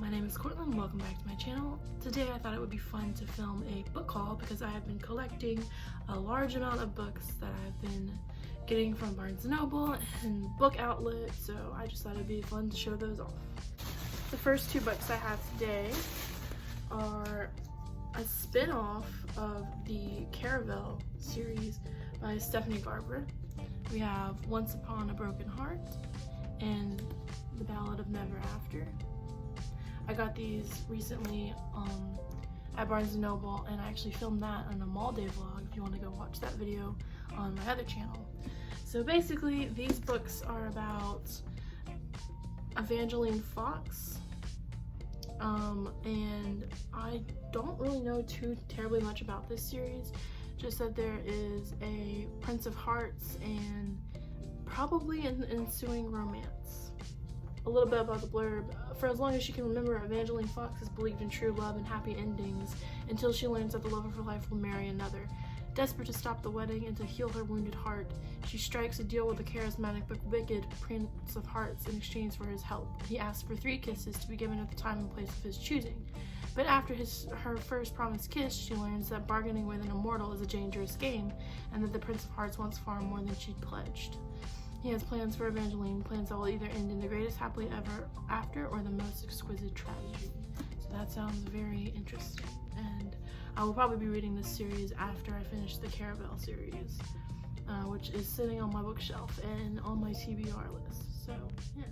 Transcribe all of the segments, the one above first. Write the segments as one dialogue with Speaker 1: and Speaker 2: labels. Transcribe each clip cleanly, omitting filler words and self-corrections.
Speaker 1: my name is Courtland. Welcome back to my channel. Today I thought it would be fun to film a book haul because I have been collecting a large amount of books that I've been getting from Barnes & Noble and book outlets, so I just thought it'd be fun to show those off. The first two books I have today are a spin-off of the Caraval series by Stephanie Garber. We have Once Upon a Broken Heart and The Ballad of Never After. I got these recently at Barnes & Noble, and I actually filmed that on a mall day vlog if you want to go watch that video on my other channel. So basically these books are about Evangeline Fox, and I don't really know too terribly much about this series, just that there is a Prince of Hearts and probably an ensuing romance. A little bit about the blurb. For as long as she can remember, Evangeline Fox has believed in true love and happy endings until she learns that the love of her life will marry another. Desperate to stop the wedding and to heal her wounded heart, she strikes a deal with the charismatic but wicked Prince of Hearts in exchange for his help. He asks for 3 kisses to be given at the time and place of his choosing. But after her first promised kiss, she learns that bargaining with an immortal is a dangerous game, and that the Prince of Hearts wants far more than she'd pledged. He has plans for Evangeline, plans that will either end in the greatest happily ever after or the most exquisite tragedy. So that sounds very interesting, and I will probably be reading this series after I finish the Caraval series, which is sitting on my bookshelf and on my TBR list. So yeah.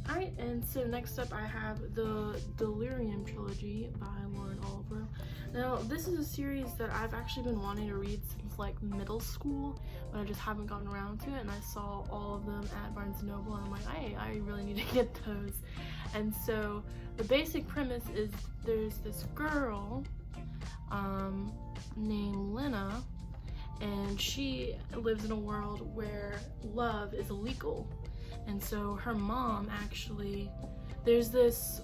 Speaker 1: Alright, and so next up I have the Delirium trilogy by Lauren Oliver. Now this is a series that I've actually been wanting to read since like middle school, but I just haven't gotten around to it, and I saw all of them at Barnes & Noble and I'm like, I really need to get those. And so the basic premise is there's this girl named Lena, and she lives in a world where love is illegal. And so her mom actually, there's this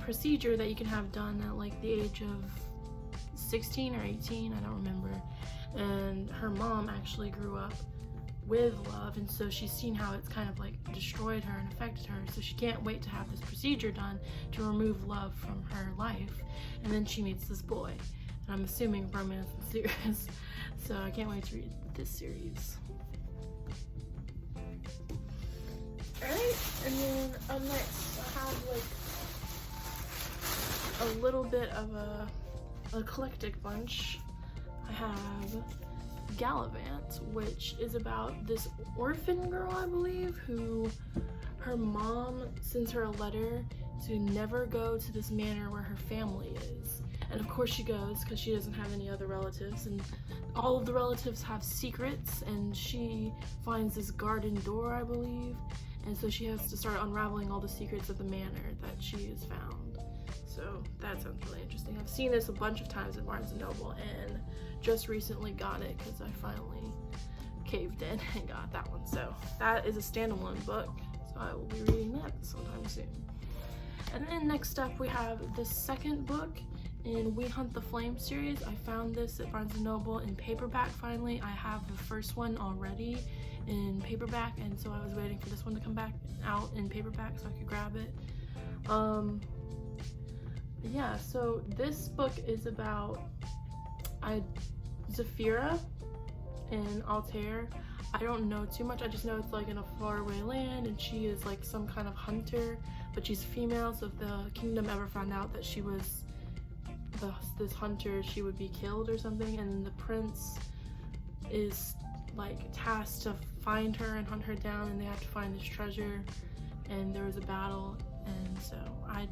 Speaker 1: procedure that you can have done at like the age of 16 or 18, I don't remember. And her mom actually grew up with love, and so she's seen how it's kind of like destroyed her and affected her, so she can't wait to have this procedure done to remove love from her life. And then she meets this boy, and I'm assuming romance ensues. So I can't wait to read this series. Alright, and then up next I have like a little bit of a eclectic bunch. I have Gallivant, which is about this orphan girl, I believe, who her mom sends her a letter to never go to this manor where her family is. And of course she goes because she doesn't have any other relatives, and all of the relatives have secrets, and she finds this garden door, I believe, and so she has to start unraveling all the secrets of the manor that she has found. So that sounds really interesting. I've seen this a bunch of times at Barnes & Noble and just recently got it because I finally caved in and got that one. So that is a standalone book, so I will be reading that sometime soon. And then next up we have the second book in We Hunt the Flame series. I found this at Barnes & Noble in paperback finally. I have the first one already in paperback, and so I was waiting for this one to come back out in paperback so I could grab it. Yeah, so this book is about Zafira and Altair. I don't know too much, I just know it's like in a faraway land, and she is like some kind of hunter, but she's female, so if the kingdom ever found out that she was this hunter, she would be killed or something, and the prince is like tasked to find her and hunt her down, and they have to find this treasure, and there was a battle, and so I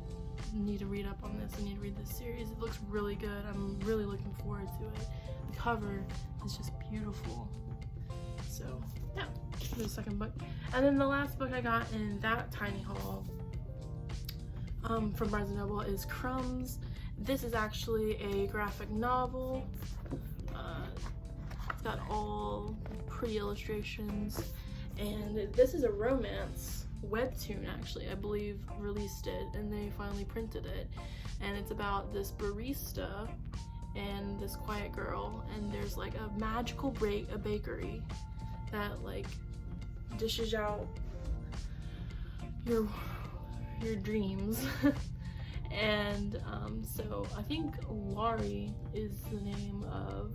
Speaker 1: need to read up on this. I need to read this series. It looks really good. I'm really looking forward to it. The cover is just beautiful. So yeah, the second book. And then the last book I got in that tiny haul from Barnes & Noble is Crumbs. This is actually a graphic novel. It's got all pretty illustrations, and this is a romance webtoon, actually. I believe released it and they finally printed it, and it's about this barista and this quiet girl, and there's like a magical bakery that like dishes out your your dreams. And so I think Laurie is the name of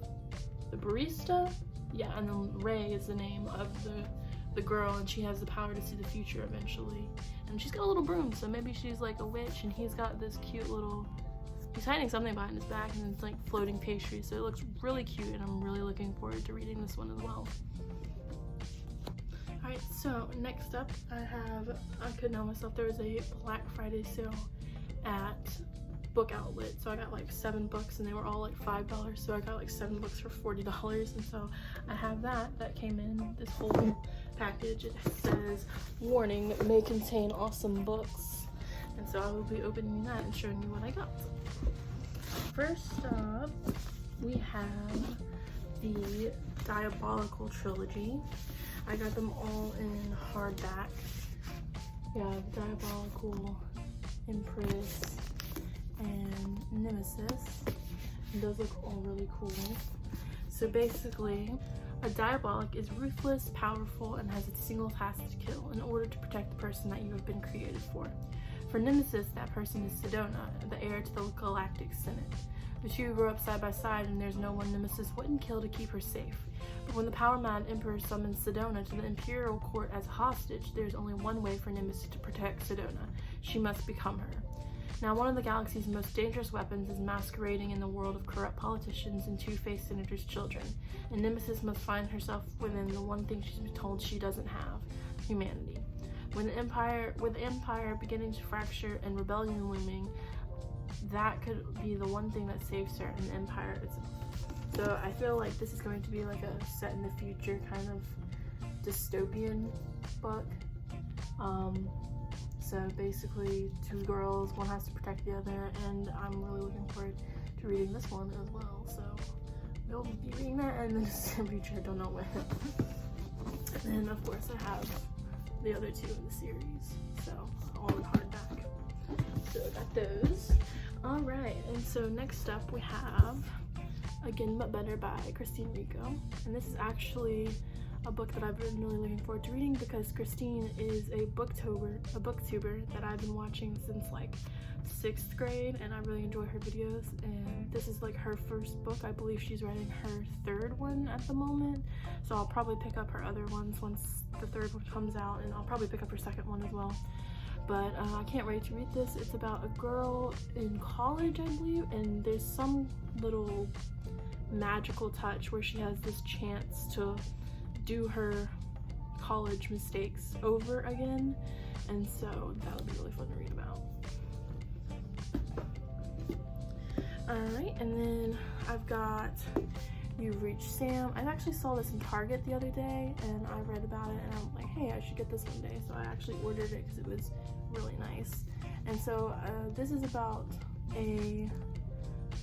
Speaker 1: the barista. Yeah, and then Ray is the name of the girl, and she has the power to see the future eventually. And she's got a little broom, so maybe she's like a witch, and he's got this cute little, he's hiding something behind his back, and it's like floating pastry, so it looks really cute, and I'm really looking forward to reading this one as well. Alright, so next up I couldn't help myself, there was a Black Friday sale at Book Outlet, so I got like 7 books, and they were all like $5, so I got like 7 books for $40, and so I have that came in this whole package. It says, warning, may contain awesome books, and so I will be opening that and showing you what I got. First up, we have the Diabolical trilogy. I got them all in hardback. Yeah, Diabolical, Empress, and Nemesis. And those look all really cool. So basically, a Diabolic is ruthless, powerful, and has a single task to kill in order to protect the person that you have been created for. For Nemesis, that person is Sedona, the heir to the Galactic Senate. The two grow up side by side, and there's no one Nemesis wouldn't kill to keep her safe. But when the power-mad Emperor summons Sedona to the Imperial Court as a hostage, there's only one way for Nemesis to protect Sedona. She must become her. Now, one of the galaxy's most dangerous weapons is masquerading in the world of corrupt politicians and two-faced senators' children, and Nemesis must find herself within the one thing she's been told she doesn't have: humanity. With the Empire beginning to fracture and rebellion looming, that could be the one thing that saves her and the Empire itself. So I feel like this is going to be like a set in the future kind of dystopian book. So basically 2 girls, one has to protect the other, and I'm really looking forward to reading this one as well. So we'll be reading that in the distant future, don't know when. And then of course I have the other 2 in the series, so all in hardback. So I got those. Alright, and so next up we have Again But Better by Christine Rico, and this is actually a book that I've been really looking forward to reading because Christine is a booktuber that I've been watching since like 6th grade, and I really enjoy her videos, and this is like her first book. I believe she's writing her 3rd one at the moment, so I'll probably pick up her other ones once the 3rd one comes out, and I'll probably pick up her 2nd one as well. But I can't wait to read this. It's about a girl in college, I believe, and there's some little magical touch where she has this chance to do her college mistakes over again, and so that would be really fun to read about. Alright, and then I've got You've Reached Sam. I actually saw this in Target the other day, and I read about it, and I'm like, hey, I should get this one day, so I actually ordered it because it was really nice. And so this is about a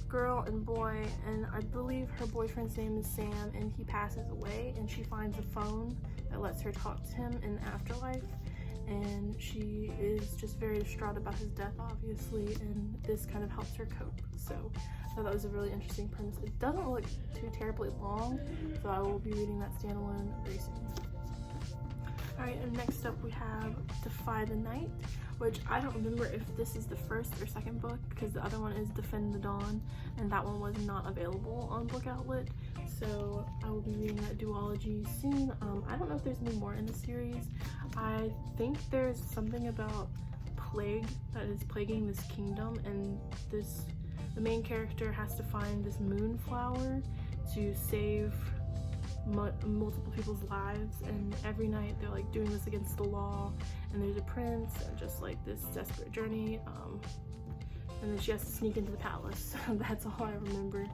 Speaker 1: girl and boy, and I believe her boyfriend's name is Sam, and he passes away, and she finds a phone that lets her talk to him in the afterlife, and she is just very distraught about his death, obviously, and this kind of helps her cope. So I thought that was a really interesting premise. It doesn't look too terribly long, so I will be reading that standalone very soon. Alright, and next up we have Defy the Night, which I don't remember if this is the 1st or 2nd book, because the other one is Defend the Dawn, and that one was not available on Book Outlet, so I will be reading that duology soon. I don't know if there's any more in the series. I think there's something about plague that is plaguing this kingdom, and the main character has to find this moonflower to save multiple people's lives, and every night they're like doing this against the law, and there's a prince, and just like this desperate journey, and then she has to sneak into the palace. That's all I remember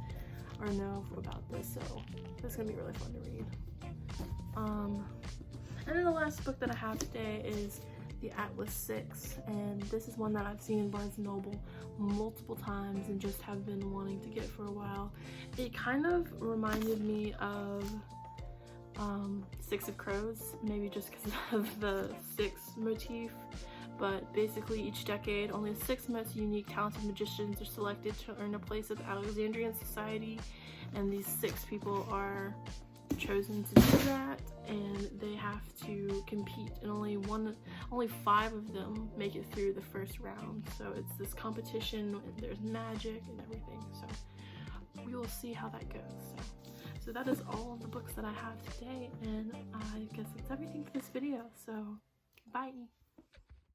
Speaker 1: or know about this, so this is gonna be really fun to read. And then the last book that I have today is The Atlas 6, and this is one that I've seen in Barnes & Noble multiple times and just have been wanting to get for a while. It kind of reminded me of Six of Crows, maybe just because of the 6 motif, but basically each decade only the 6 most unique talented magicians are selected to earn a place at the Alexandrian Society, and these 6 people are chosen to do that, and they have to compete, and only 5 of them make it through the first round. So it's this competition, and there's magic and everything. So we will see how that goes. So that is all of the books that I have today, and I guess that's everything for this video. So bye.